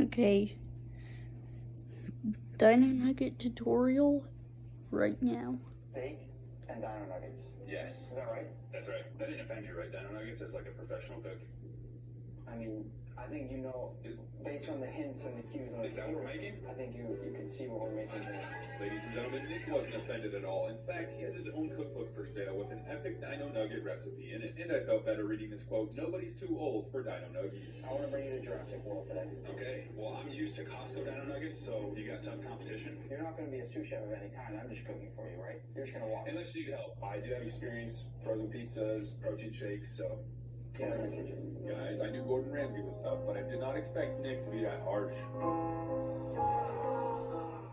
Okay. Dino Nugget tutorial right now. Steak and Dino Nuggets. Yes. Is that right? That's right. That didn't offend you, right? Dino Nuggets as like a professional cook. I mean, I think you know, based on the hints and the cues on the Is that what we're making? I think you can see what we're making. Ladies and gentlemen, Nick wasn't offended at all. In fact, he has his own cookbook for sale with an epic Dino Nugget recipe in it. And I felt better reading this quote, "Nobody's too old for Dino Nuggies." I want to bring you to Jurassic World today. Okay, well, I'm used to Costco Dino Nuggets, so you got tough competition. You're not going to be a sous chef of any kind. I'm just cooking for you, right? You're just going to walk. Unless you need help. I do have experience, frozen pizzas, protein shakes, so... Yeah, in the kitchen. Guys, I knew Gordon Ramsay was tough, but I did not expect Nick to be that harsh. I'm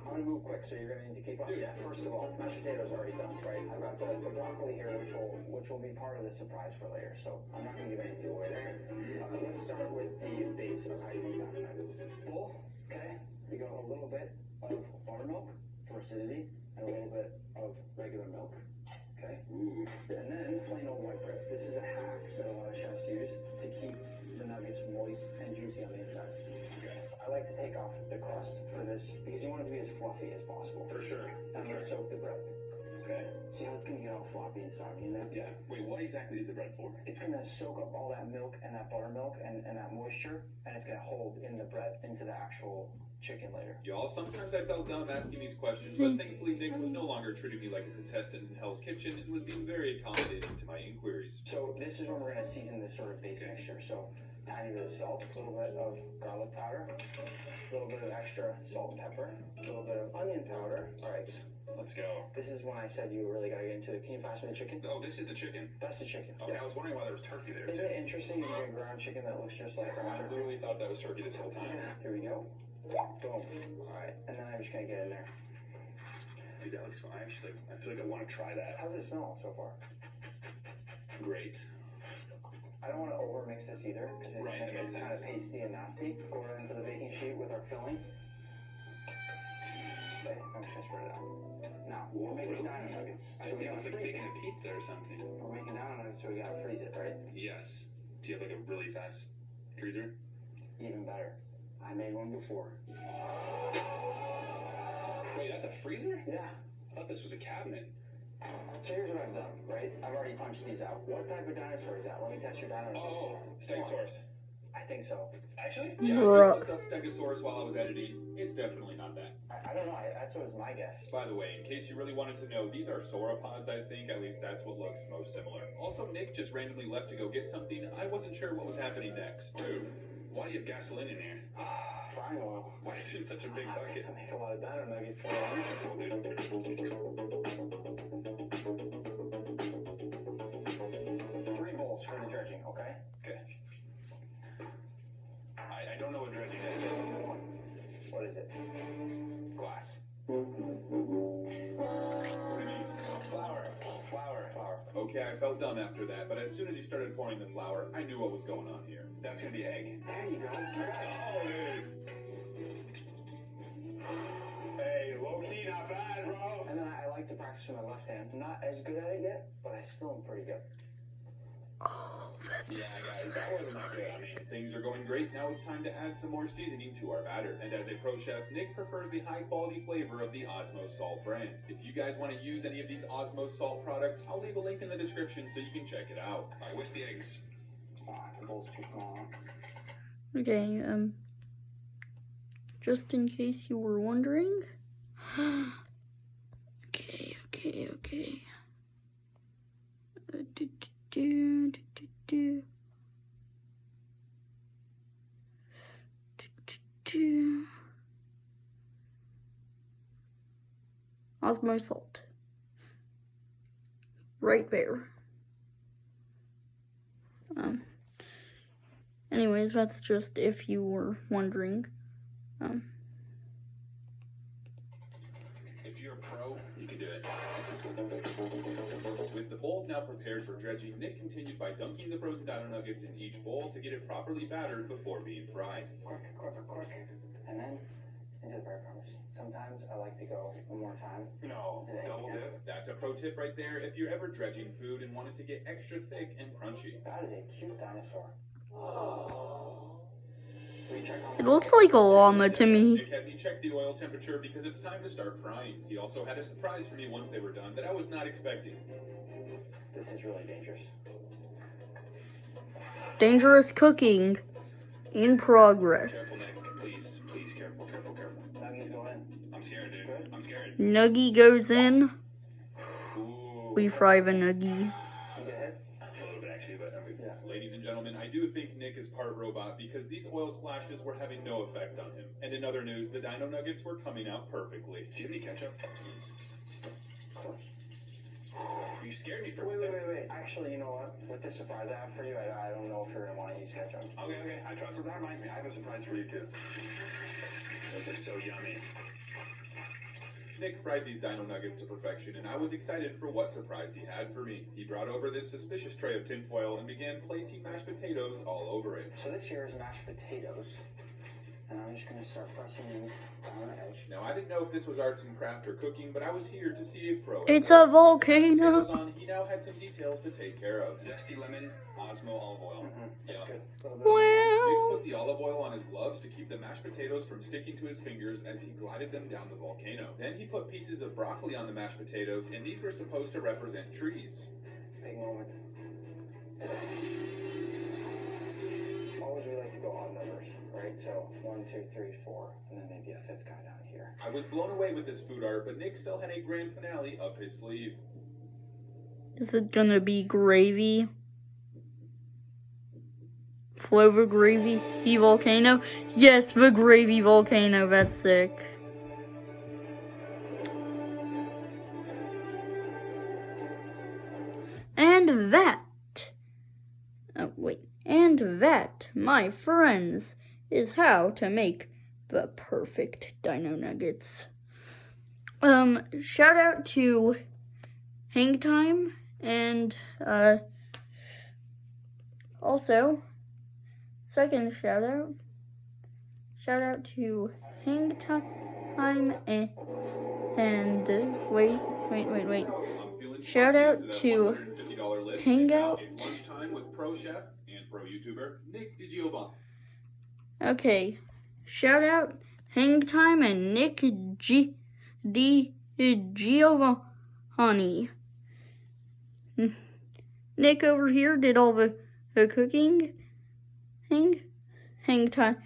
going to move quick, so you're going to need to keep up. Dude. Yeah, first of all, mashed potatoes are already done, right? I've got the broccoli here, which will be part of the surprise for later, so I'm not going to give anything away there. Let's start with the base of how you make Dino Nuggets. Bowl, okay? We go a little bit of buttermilk for acidity, and a little bit of regular milk. Okay. Ooh. And then plain old white bread. This is a hack that a lot of chefs use to keep the nuggets moist and juicy on the inside. Okay. I like to take off the crust for this because you want it to be as fluffy as possible. For sure. I'm going to soak the bread. Okay. See how it's going to get all floppy and soggy in there? Yeah. Wait, what exactly is the bread for? It's going to soak up all that milk and that buttermilk and that moisture, and it's going to hold in the bread into the actual chicken later. Y'all, sometimes I felt dumb asking these questions, but thankfully Nick was no longer treating me like a contestant in Hell's Kitchen and was being very accommodating to my inquiries. So this is when we're going to season this sort of base mixture. So tiny bit of salt, a little bit of garlic powder, a little bit of extra salt and pepper, a little bit of onion powder. All right. Let's go. This is when I said you really got to get into it. Can you pass me the chicken? Oh, this is the chicken? That's the chicken. Okay, yeah. I was wondering why there was turkey there. Isn't it interesting you get ground chicken that looks just like ground I turkey? literally thought that was turkey this whole time. Here we go. Boom. Alright, and then I'm just gonna get in there. Dude, that looks fun. I feel like I want to try that. How's it smell so far? Great. I don't want to over mix this either, because it Right, that gets makes kind of sense. pasty and nasty. Go right into the baking sheet with our filling. Okay, I'm just gonna spread it out. Now, we're making Dino Nuggets. I think it was like baking a pizza or something. We're making Dino Nuggets, so we gotta freeze it, right? Yes. Do you have like a really fast freezer? Even better. I made one before. Wait, that's a freezer? Yeah. I thought this was a cabinet. So here's what I've done, right? I've already punched these out. What type of dinosaur is that? Let me test your Dino Nuggets. Oh, Stegosaurus. I think so. Actually? Yeah, I just looked up Stegosaurus while I was editing. It's definitely not that. I don't know. That's what was my guess. By the way, in case you really wanted to know, these are sauropods, I think. At least that's what looks most similar. Also, Nick just randomly left to go get something. I wasn't sure what was happening next. Dude, why do you have gasoline in here? Frying oil. Why is it such a big bucket? I make a lot of Dino Nuggets. Three bowls for the dredging, okay? Okay. I don't know what dredging is. What is it? Glass. What do you mean? Flour. Flour. Okay, I felt dumb after that, but as soon as he started pouring the flour, I knew what was going on here. That's gonna be egg. There you go. Oh, dude. Hey, low-key, not bad, bro. And then I like to practice with my left hand. I'm not as good at it yet, but I still am pretty good. Oh, that's Yeah, guys, that wasn't that good. I mean, things are going great. Now it's time to add some more seasoning to our batter. And as a pro chef, Nick prefers the high-quality flavor of the Osmo Salt brand. If you guys want to use any of these Osmo Salt products, I'll leave a link in the description so you can check it out. All right, what's the eggs? The bowl's too small. okay. Just in case you were wondering. Okay. Osmo salt. Right there. Anyways, that's just if you were wondering. If you're a pro, you can do it. With the bowls now prepared for dredging, Nick continued by dunking the frozen Dino Nuggets in each bowl to get it properly battered before being fried. Quick. And then into the breadcrumbs. Sometimes I like to go one more time. No, double dip. That's a pro tip right there if you're ever dredging food and want it to get extra thick and crunchy. That is a cute dinosaur. We check on It looks like a llama to me. Nick had me check the oil temperature because it's time to start frying. He also had a surprise for me once they were done that I was not expecting. This is really dangerous. Dangerous cooking in progress. Careful, Nick. Please, please, careful, careful, careful. Nuggies go in. I'm scared, dude. Good. I'm scared. Nuggie goes in. Ooh. We fry the nuggie. You get hit? A little bit, actually, but Yeah. Ladies and gentlemen, I do think Nick is part robot because these oil splashes were having no effect on him. And in other news, the Dino Nuggets were coming out perfectly. Do you have any ketchup? You scared me for a second. Wait. Actually, you know what? With this surprise I have for you, I don't know if you're gonna want to use ketchup. Okay. I trust. That reminds me, I have a surprise for you too. Those are so yummy. Nick fried these Dino Nuggets to perfection, and I was excited for what surprise he had for me. He brought over this suspicious tray of tinfoil and began placing mashed potatoes all over it. So this here is mashed potatoes. And I'm just gonna start pressing these down the edge. Now, I didn't know if this was arts and craft or cooking, but I was here to see a pro. It's a volcano. On, he now had some details to take care of. Zesty lemon, Osmo olive oil. That's good. Nick Well, put the olive oil on his gloves to keep the mashed potatoes from sticking to his fingers as he glided them down the volcano. Then he put pieces of broccoli on the mashed potatoes, and these were supposed to represent trees. Big moment. Always we like to go odd numbers, right? So 1, 2, 3, 4, and then maybe a fifth guy down here. I was blown away with this food art, but Nick still had a grand finale up his sleeve. is it gonna be gravy? Flavor gravy volcano? Yes, the gravy volcano. That's sick. And that, and that, my friends, is how to make the perfect Dino Nuggets. Shout out to Hang Time, and, also, second shout out to Hang Time, and wait. Shout out to Hangout. It's lunchtime with pro chef and pro YouTuber Nick DiGiovanni. Okay, shout out Hang Time and Nick Giovanni. Nick over here did all the cooking. Hang Time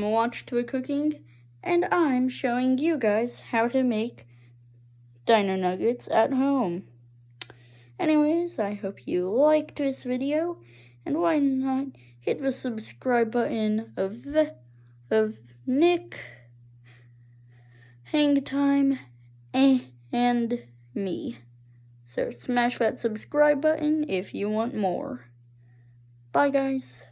watched the cooking, and I'm showing you guys how to make Dino Nuggets at home. Anyways, I hope you liked this video, and why not hit the subscribe button of Nick, Hang Time, and me. So smash that subscribe button if you want more. Bye, guys.